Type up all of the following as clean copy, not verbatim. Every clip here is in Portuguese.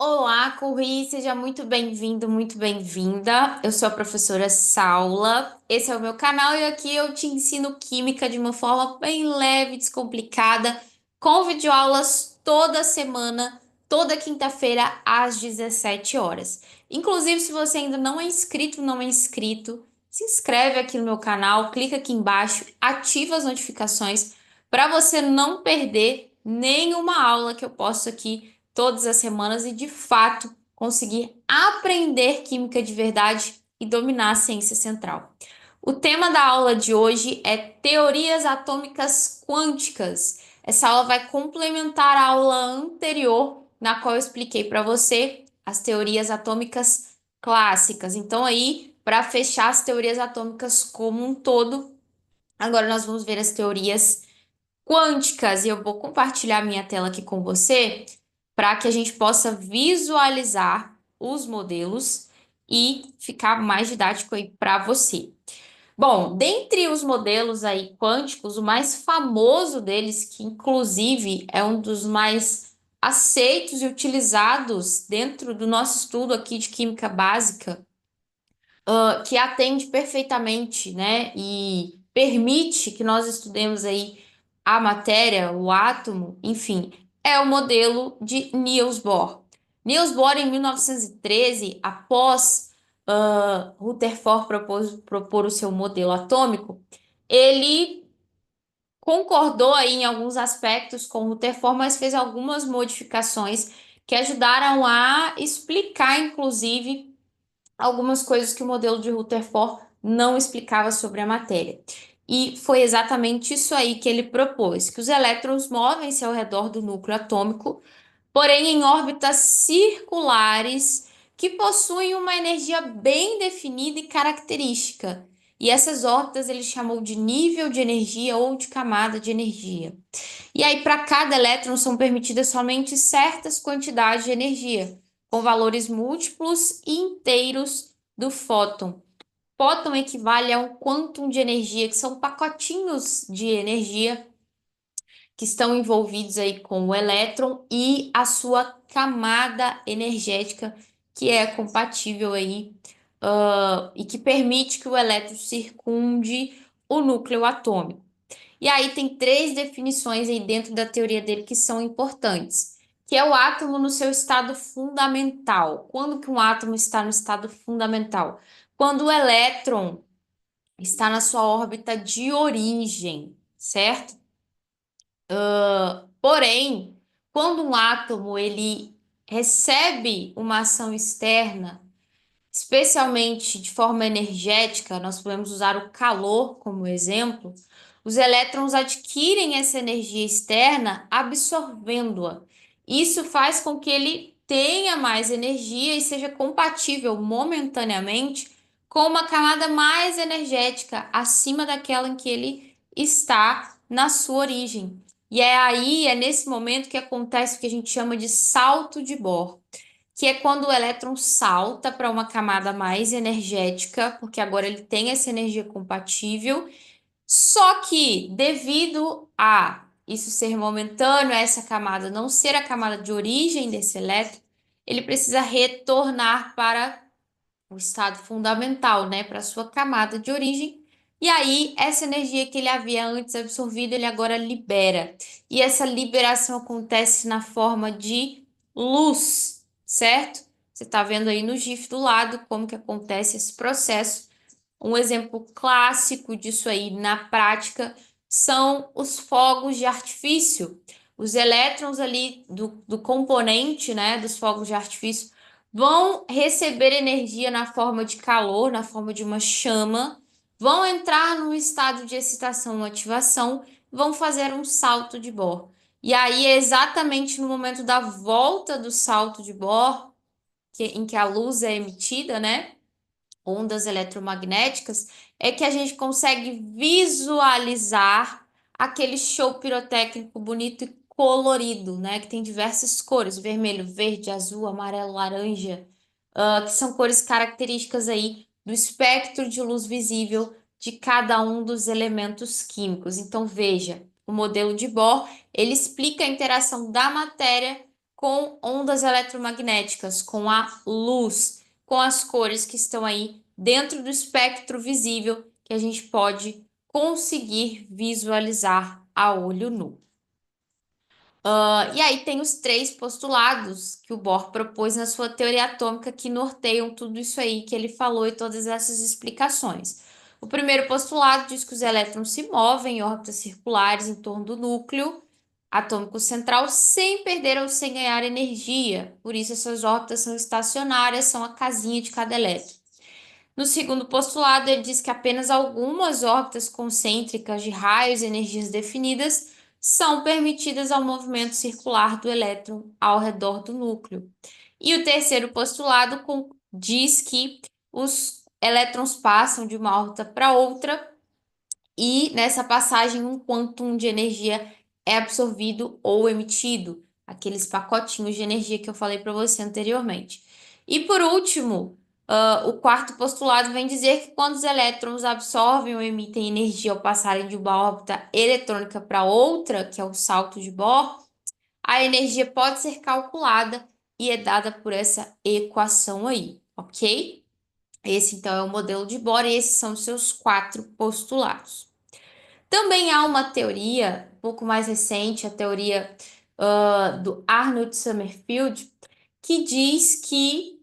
Olá, Corri, seja muito bem-vindo, muito bem-vinda. Eu sou a professora Saula. Esse é o meu canal e aqui eu te ensino química de uma forma bem leve, descomplicada, com videoaulas toda semana, toda quinta-feira às 17 horas. Inclusive, se você ainda não é inscrito, não é inscrito, se inscreve aqui no meu canal, clica aqui embaixo, ativa as notificações para você não perder nenhuma aula que eu posto aqui todas as semanas e, de fato, conseguir aprender química de verdade e dominar a ciência central. O tema da aula de hoje é teorias atômicas quânticas. Essa aula vai complementar a aula anterior, na qual eu expliquei para você as teorias atômicas clássicas. Então, aí, para fechar as teorias atômicas como um todo, agora nós vamos ver as teorias quânticas e eu vou compartilhar minha tela aqui com você para que a gente possa visualizar os modelos e ficar mais didático aí para você. Bom, dentre os modelos aí quânticos, o mais famoso deles, que inclusive é um dos mais aceitos e utilizados dentro do nosso estudo aqui de química básica, que atende perfeitamente, né, e permite que nós estudemos aí a matéria, o átomo, enfim, é o modelo de Niels Bohr. Niels Bohr, em 1913, após Rutherford propor o seu modelo atômico, ele concordou aí em alguns aspectos com Rutherford, mas fez algumas modificações que ajudaram a explicar, inclusive, algumas coisas que o modelo de Rutherford não explicava sobre a matéria. E foi exatamente isso aí que ele propôs, que os elétrons movem-se ao redor do núcleo atômico, porém em órbitas circulares que possuem uma energia bem definida e característica. E essas órbitas ele chamou de nível de energia ou de camada de energia. E aí, para cada elétron são permitidas somente certas quantidades de energia, com valores múltiplos e inteiros do fóton. Fóton equivale a um quantum de energia, que são pacotinhos de energia que estão envolvidos aí com o elétron e a sua camada energética, que é compatível aí, e que permite que o elétron circunde o núcleo atômico. E aí tem três definições aí dentro da teoria dele que são importantes, que é o átomo no seu estado fundamental. Quando que um átomo está no estado fundamental? Quando o elétron está na sua órbita de origem, certo? Porém, quando um átomo ele recebe uma ação externa, especialmente de forma energética, nós podemos usar o calor como exemplo. Os elétrons adquirem essa energia externa absorvendo-a. Isso faz com que ele tenha mais energia e seja compatível momentaneamente com uma camada mais energética acima daquela em que ele está na sua origem. E é aí, é nesse momento que acontece o que a gente chama de salto de Bohr, que é quando o elétron salta para uma camada mais energética, porque agora ele tem essa energia compatível. Só que, devido a isso ser momentâneo, essa camada não ser a camada de origem desse elétron, ele precisa retornar para o estado fundamental, né, para a sua camada de origem. E aí, essa energia que ele havia antes absorvido, ele agora libera. E essa liberação acontece na forma de luz, certo? Você está vendo aí no GIF do lado como que acontece esse processo. Um exemplo clássico disso aí na prática são os fogos de artifício. Os elétrons ali do componente, né, dos fogos de artifício vão receber energia na forma de calor, na forma de uma chama, vão entrar num estado de excitação ou ativação, vão fazer um salto de Bohr. E aí é exatamente no momento da volta do salto de Bohr, em que a luz é emitida, né? Ondas eletromagnéticas, é que a gente consegue visualizar aquele show pirotécnico bonito e colorido, né? Que tem diversas cores, vermelho, verde, azul, amarelo, laranja, que são cores características aí do espectro de luz visível de cada um dos elementos químicos. Então, veja, o modelo de Bohr, ele explica a interação da matéria com ondas eletromagnéticas, com a luz, com as cores que estão aí dentro do espectro visível que a gente pode conseguir visualizar a olho nu. E aí tem os três postulados que o Bohr propôs na sua teoria atômica que norteiam tudo isso aí que ele falou e todas essas explicações. O primeiro postulado diz que os elétrons se movem em órbitas circulares em torno do núcleo atômico central sem perder ou sem ganhar energia. Por isso essas órbitas são estacionárias, são a casinha de cada elétron. No segundo postulado, ele diz que apenas algumas órbitas concêntricas de raios e energias definidas são permitidas ao movimento circular do elétron ao redor do núcleo. E o terceiro postulado diz que os elétrons passam de uma órbita para outra e nessa passagem um quantum de energia é absorvido ou emitido, aqueles pacotinhos de energia que eu falei para você anteriormente. E por último, o quarto postulado vem dizer que quando os elétrons absorvem ou emitem energia ao passarem de uma órbita eletrônica para outra, que é o salto de Bohr, a energia pode ser calculada e é dada por essa equação aí, ok? Esse então é o modelo de Bohr e esses são os seus quatro postulados. Também há uma teoria, um pouco mais recente, a teoria do Arnold Sommerfeld, que diz que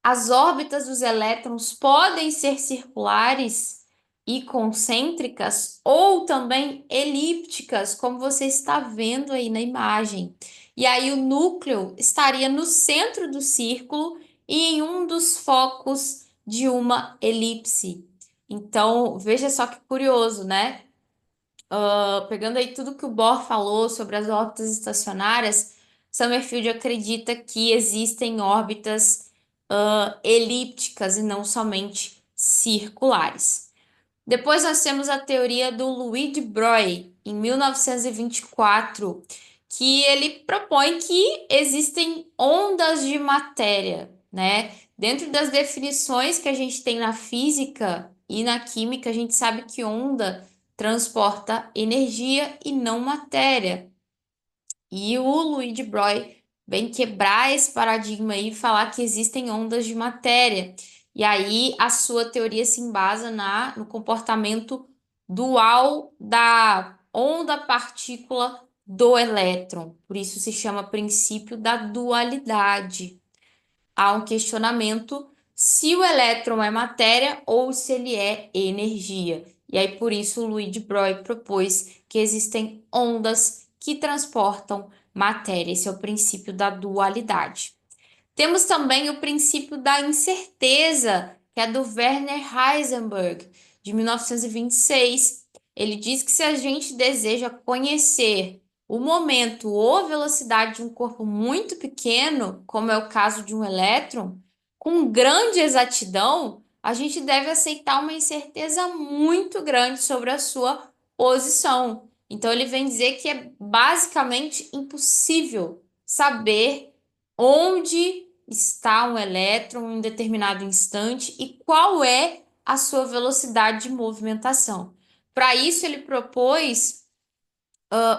as órbitas dos elétrons podem ser circulares e concêntricas ou também elípticas, como você está vendo aí na imagem. E aí o núcleo estaria no centro do círculo e em um dos focos de uma elipse. Então, veja só que curioso, né? Pegando aí tudo que o Bohr falou sobre as órbitas estacionárias, Sommerfeld acredita que existem órbitas elípticas e não somente circulares. Depois nós temos a teoria do Louis de Broglie, em 1924, que ele propõe que existem ondas de matéria, né? Dentro das definições que a gente tem na física e na química, a gente sabe que onda transporta energia e não matéria. E o Louis de Broglie vem quebrar esse paradigma aí e falar que existem ondas de matéria. E aí a sua teoria se embasa no comportamento dual da onda-partícula do elétron. Por isso se chama princípio da dualidade. Há um questionamento se o elétron é matéria ou se ele é energia. E aí, por isso, o Louis de Broglie propôs que existem ondas que transportam matéria. Esse é o princípio da dualidade. Temos também o princípio da incerteza, que é do Werner Heisenberg, de 1926. Ele diz que se a gente deseja conhecer o momento ou velocidade de um corpo muito pequeno, como é o caso de um elétron, com grande exatidão, a gente deve aceitar uma incerteza muito grande sobre a sua posição. Então, ele vem dizer que é basicamente impossível saber onde está um elétron em determinado instante e qual é a sua velocidade de movimentação. Para isso, ele propôs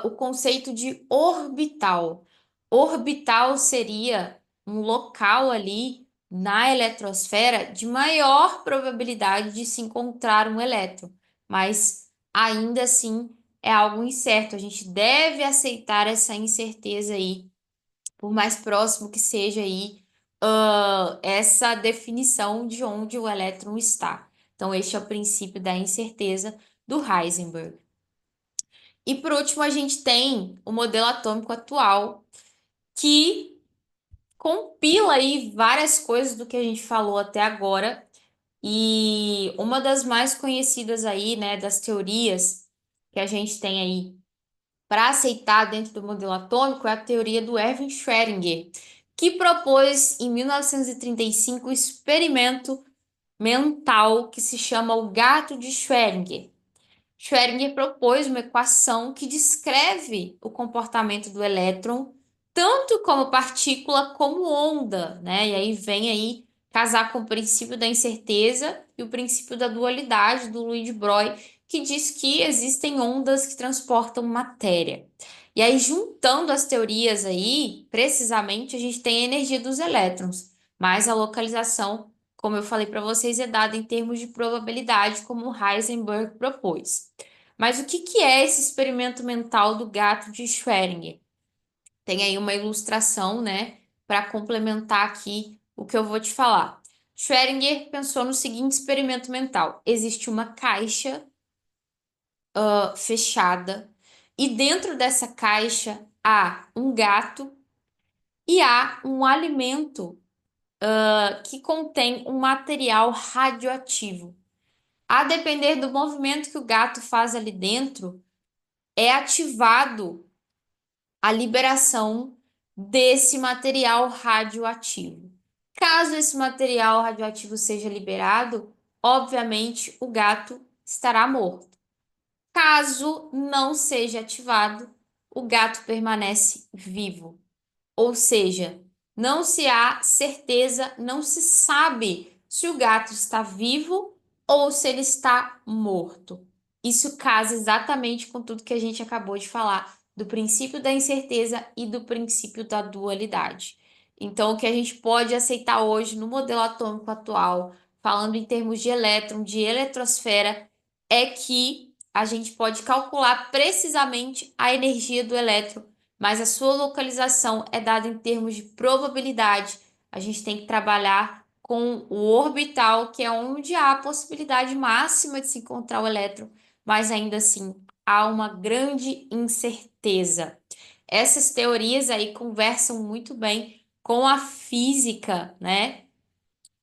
o conceito de orbital. Orbital seria um local ali na eletrosfera de maior probabilidade de se encontrar um elétron, mas ainda assim é algo incerto. A gente deve aceitar essa incerteza aí, por mais próximo que seja aí essa definição de onde o elétron está. Então, este é o princípio da incerteza do Heisenberg. E por último, a gente tem o modelo atômico atual, que compila aí várias coisas do que a gente falou até agora. E uma das mais conhecidas aí, né, das teorias que a gente tem aí para aceitar dentro do modelo atômico é a teoria do Erwin Schrödinger, que propôs em 1935 o experimento mental que se chama o gato de Schrödinger. Schrödinger propôs uma equação que descreve o comportamento do elétron tanto como partícula como onda, né? E aí vem aí casar com o princípio da incerteza e o princípio da dualidade do Louis de Broglie, que diz que existem ondas que transportam matéria. E aí, juntando as teorias aí, precisamente, a gente tem a energia dos elétrons, mas a localização, como eu falei para vocês, é dada em termos de probabilidade, como Heisenberg propôs. Mas o que que é esse experimento mental do gato de Schrödinger? Tem aí uma ilustração, né, para complementar aqui o que eu vou te falar. Schrödinger pensou no seguinte experimento mental: existe uma caixa fechada e dentro dessa caixa há um gato e há um alimento que contém um material radioativo. A depender do movimento que o gato faz ali dentro, é ativado a liberação desse material radioativo. Caso esse material radioativo seja liberado, obviamente o gato estará morto. Caso não seja ativado, o gato permanece vivo. Ou seja, não se há certeza, não se sabe se o gato está vivo ou se ele está morto. Isso casa exatamente com tudo que a gente acabou de falar, do princípio da incerteza e do princípio da dualidade. Então, o que a gente pode aceitar hoje no modelo atômico atual, falando em termos de elétron, de eletrosfera, é que a gente pode calcular precisamente a energia do elétron, mas a sua localização é dada em termos de probabilidade. A gente tem que trabalhar com o orbital, que é onde há a possibilidade máxima de se encontrar o elétron, mas ainda assim há uma grande incerteza. Essas teorias aí conversam muito bem com a física, né?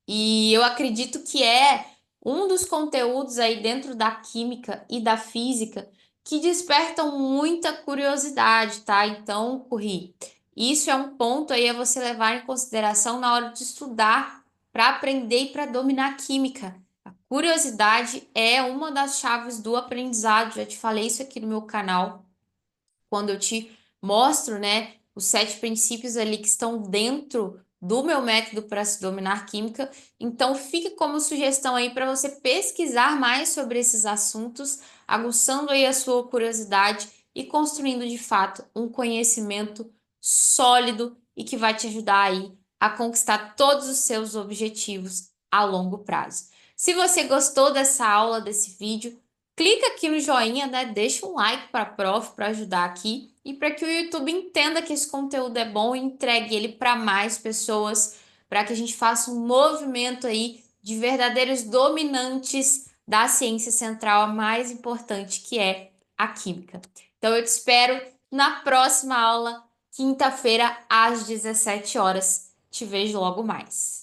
E eu acredito que é um dos conteúdos aí dentro da química e da física que despertam muita curiosidade, tá? Então, Corri, isso é um ponto aí a você levar em consideração na hora de estudar para aprender e para dominar a química. A curiosidade é uma das chaves do aprendizado, já te falei isso aqui no meu canal quando eu te mostro, né, os 7 princípios ali que estão dentro do meu método para se dominar química. Então, fique como sugestão aí para você pesquisar mais sobre esses assuntos, aguçando aí a sua curiosidade e construindo de fato um conhecimento sólido e que vai te ajudar aí a conquistar todos os seus objetivos a longo prazo. Se você gostou dessa aula, desse vídeo, clica aqui no joinha, né? Deixa um like para a prof para ajudar aqui e para que o YouTube entenda que esse conteúdo é bom e entregue ele para mais pessoas, para que a gente faça um movimento aí de verdadeiros dominantes da ciência central, a mais importante que é a química. Então eu te espero na próxima aula, quinta-feira às 17 horas. Te vejo logo mais.